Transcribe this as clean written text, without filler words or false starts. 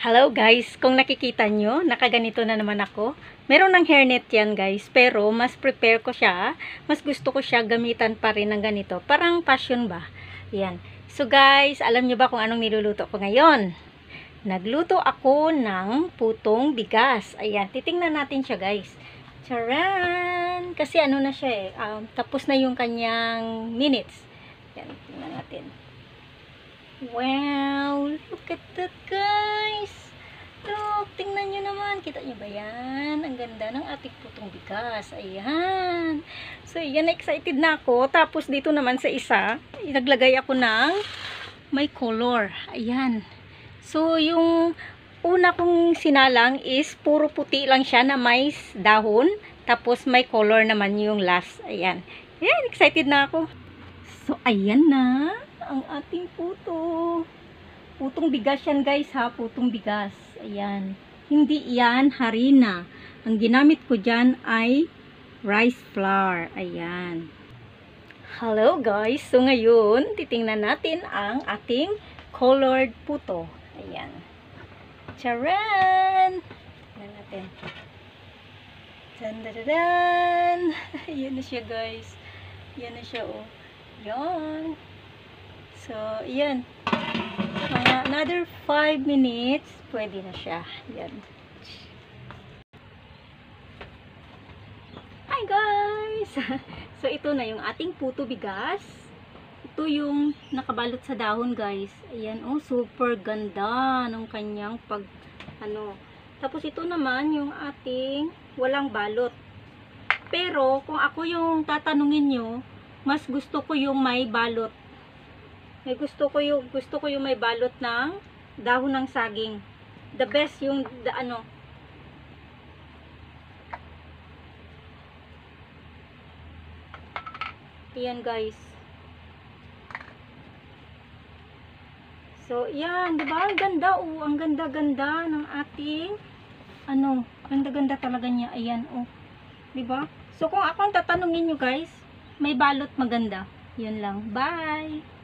Hello guys, kung nakikita nyo, nakaganito na naman ako. Meron ng hairnet yan guys, pero mas prepare ko siya, mas gusto ko siya gamitan pa rin ng ganito. Parang passion ba? Yan. So guys, alam nyo ba kung anong niluluto ko ngayon? Nagluto ako ng putong bigas. Ayan, titingnan natin siya guys. Charan! Kasi ano na siya tapos na yung kanyang minutes. Yan, tingnan natin. Wow! Look at that guys! Look! Tingnan nyo naman. Kita nyo ba yan? Ang ganda ng ating putong bigas. Ayan. So, yan. Excited na ako. Tapos, dito naman sa isa, naglagay ako ng may color. Ayan. So, yung una kong sinalang is puro puti lang siya na may dahon. Tapos, may color naman yung last. Ayan. Ayan. Excited na ako. So, ayan na ang ating puto. Putong bigas yan guys ha, putong bigas. Ayan. Hindi yan harina. Ang ginamit ko dyan ay rice flour. Ayan. Hello guys. So ngayon, titingnan natin ang ating colored puto. Ayan. Charan! Tingnan natin. Dandadan! Ayan na siya guys. Ayan na siya oh. Ayan. So, yan. Another 5 minutes, pwede na siya. Yan. Hi guys! So, ito na yung ating puto bigas. Ito yung nakabalot sa dahon guys. Ayan, oh, super ganda ng kanyang Tapos, ito naman yung ating walang balot. Pero, kung ako yung tatanungin nyo, mas gusto ko yung may balot. Gusto ko yung may balot ng dahon ng saging. The best yung Ayan guys. So, yan, 'di ba? Ang ganda oh, ang ganda-ganda ng ating ganda-ganda talaga niya. Ayan oh. 'Di ba? So, kung ako ang tatanungin niyo guys, may balot maganda. Yun lang. Bye.